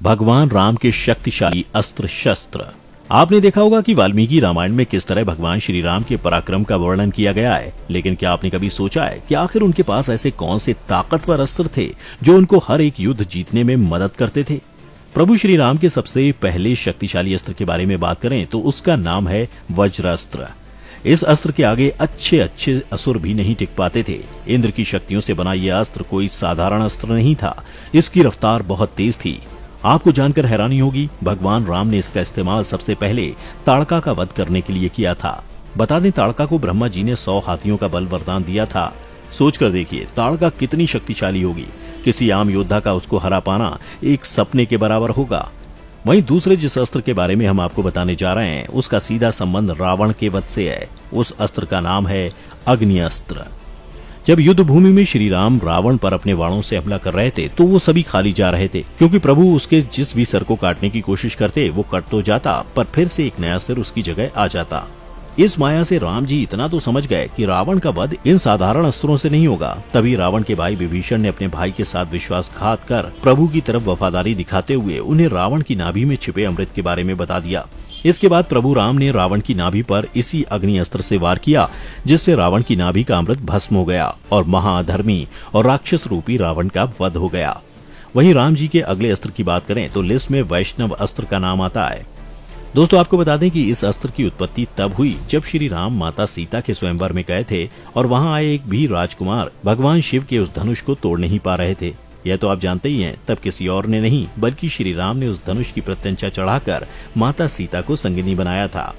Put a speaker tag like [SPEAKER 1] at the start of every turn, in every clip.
[SPEAKER 1] भगवान राम के शक्तिशाली अस्त्र शस्त्र। आपने देखा होगा कि वाल्मीकि रामायण में किस तरह भगवान श्री राम के पराक्रम का वर्णन किया गया है, लेकिन क्या आपने कभी सोचा है कि आखिर उनके पास ऐसे कौन से ताकतवर अस्त्र थे जो उनको हर एक युद्ध जीतने में मदद करते थे। प्रभु श्री राम के सबसे पहले शक्तिशाली अस्त्र के बारे में बात करें तो उसका नाम है वज्रास्त्र। इस अस्त्र के आगे अच्छे अच्छे असुर भी नहीं टिक पाते थे। इंद्र की शक्तियों से बना यह अस्त्र कोई साधारण अस्त्र नहीं था। इसकी रफ्तार बहुत तेज थी। आपको जानकर हैरानी होगी, भगवान राम ने इसका इस्तेमाल सबसे पहले ताड़का का वध करने के लिए किया था। बता दें, ताड़का को ब्रह्मा जी ने 100 हाथियों का बल वरदान दिया था। सोचकर देखिए ताड़का कितनी शक्तिशाली होगी। किसी आम योद्धा का उसको हरा पाना एक सपने के बराबर होगा। वहीं दूसरे जिस अस्त्र के बारे में हम आपको बताने जा रहे हैं उसका सीधा संबंध रावण के वध से है। उस अस्त्र का नाम है अग्नि अस्त्र। जब युद्ध भूमि में श्री राम रावण पर अपने वाणों से हमला कर रहे थे तो वो सभी खाली जा रहे थे, क्योंकि प्रभु उसके जिस भी सिर को काटने की कोशिश करते वो कट तो जाता पर फिर से एक नया सिर उसकी जगह आ जाता। इस माया से राम जी इतना तो समझ गए कि रावण का वध इन साधारण अस्त्रों से नहीं होगा। तभी रावण के भाई विभीषण ने अपने भाई के साथ विश्वासघात कर प्रभु की तरफ वफादारी दिखाते हुए उन्हें रावण की नाभि में छिपे अमृत के बारे में बता दिया। इसके बाद प्रभु राम ने रावण की नाभि पर इसी अग्नि अस्त्र से वार किया, जिससे रावण की नाभि का अमृत भस्म हो गया और महाअधर्मी और राक्षस रूपी रावण का वध हो गया। वहीं राम जी के अगले अस्त्र की बात करें तो लिस्ट में वैष्णव अस्त्र का नाम आता है। दोस्तों, आपको बता दें कि इस अस्त्र की उत्पत्ति तब हुई जब श्री राम माता सीता के स्वयंवर में गए थे और वहां आए एक भी राजकुमार भगवान शिव के उस धनुष को तोड़ नहीं पा रहे थे। यह तो आप जानते ही हैं, तब किसी और ने नहीं बल्कि श्री राम ने उस धनुष की प्रत्यंचा चढ़ाकर माता सीता को संगिनी बनाया था।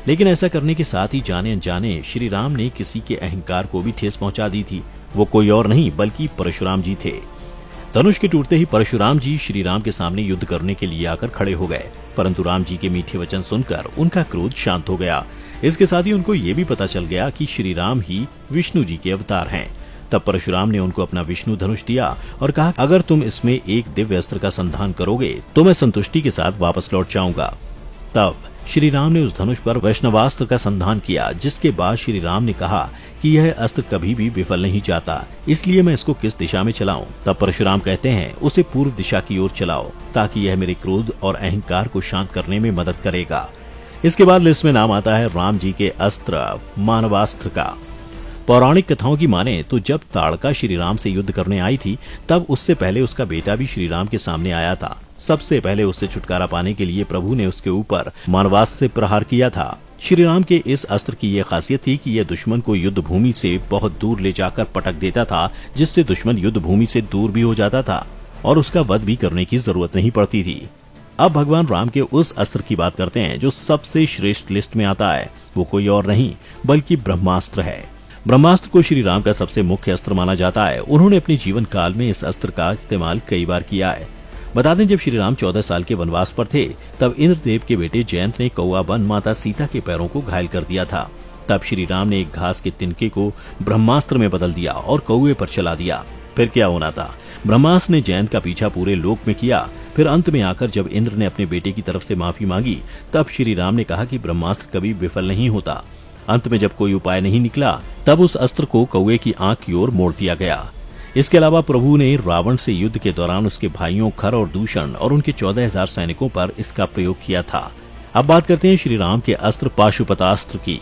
[SPEAKER 1] लेकिन ऐसा करने के साथ ही जाने अनजाने श्री राम ने किसी के अहंकार को भी ठेस पहुंचा दी थी। वो कोई और नहीं बल्कि परशुराम जी थे। धनुष के टूटते ही परशुराम जी श्री राम के सामने युद्ध करने के लिए आकर खड़े हो गए, परंतु राम जी के मीठे वचन सुनकर उनका क्रोध शांत हो गया। इसके साथ ही उनको ये भी पता चल गया कि श्री राम ही विष्णु जी के अवतार हैं। तब परशुराम ने उनको अपना विष्णु धनुष दिया और कहा, अगर तुम इसमें एक दिव्य अस्त्र का संधान करोगे तो मैं संतुष्टि के साथ वापस लौट जाऊंगा। तब श्री राम ने उस धनुष पर वैष्णवास्त्र का संधान किया, जिसके बाद श्री राम ने कहा कि यह अस्त्र कभी भी विफल नहीं जाता, इसलिए मैं इसको किस दिशा में चलाऊं। तब परशुराम कहते हैं, उसे पूर्व दिशा की ओर चलाओ, ताकि यह मेरे क्रोध और अहंकार को शांत करने में मदद करेगा। इसके बाद लिस्ट में नाम आता है राम जी के अस्त्र मानवास्त्र का। पौराणिक कथाओं की माने तो जब ताड़का श्री राम से युद्ध करने आई थी तब उससे पहले उसका बेटा भी श्री राम के सामने आया था। सबसे पहले उससे छुटकारा पाने के लिए प्रभु ने उसके ऊपर मानवास्त्र से प्रहार किया था। श्री राम के इस अस्त्र की यह खासियत थी कि यह दुश्मन को युद्ध भूमि से बहुत दूर ले जाकर पटक देता था, जिससे दुश्मन युद्ध भूमि से दूर भी हो जाता था और उसका वध भी करने की जरूरत नहीं पड़ती थी। अब भगवान राम के उस अस्त्र की बात करते हैं जो सबसे श्रेष्ठ लिस्ट में आता है। वो कोई और नहीं बल्कि ब्रह्मास्त्र है। ब्रह्मास्त्र को श्री राम का सबसे मुख्य अस्त्र माना जाता है। उन्होंने अपने जीवन काल में इस अस्त्र का इस्तेमाल कई बार किया है। बता दें, जब श्री राम 14 साल के वनवास पर थे तब इंद्रदेव के बेटे जयंत ने कौआ बन माता सीता के पैरों को घायल कर दिया था। तब श्री राम ने एक घास के तिनके को ब्रह्मास्त्र में बदल दिया और कौए पर चला दिया। फिर क्या होना था, ब्रह्मास्त्र ने जयंत का पीछा पूरे लोक में किया। फिर अंत में आकर जब इंद्र ने अपने बेटे की तरफ से माफी मांगी तब श्री राम ने कहा कि ब्रह्मास्त्र कभी विफल नहीं होता। अंत में जब कोई उपाय नहीं निकला तब उस अस्त्र को कौए की आंख की ओर मोड़ दिया गया। इसके अलावा प्रभु ने रावण से युद्ध के दौरान उसके भाइयों खर और दूषण और उनके 14,000 सैनिकों पर इसका प्रयोग किया था। अब बात करते हैं श्री राम के अस्त्र पाशुपतास्त्र की।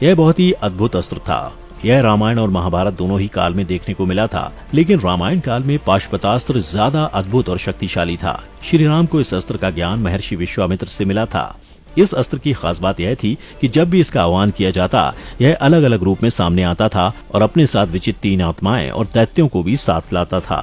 [SPEAKER 1] यह बहुत ही अद्भुत अस्त्र था। यह रामायण और महाभारत दोनों ही काल में देखने को मिला था, लेकिन रामायण काल में पाशुपतास्त्र ज्यादा अद्भुत और शक्तिशाली था। श्री राम को इस अस्त्र का ज्ञान महर्षि विश्वामित्र से मिला था। इस अस्त्र की खास बात यह थी कि जब भी इसका आह्वान किया जाता यह अलग अलग रूप में सामने आता था और अपने साथ विचित्र 3 आत्माएं और दैत्यों को भी साथ लाता था।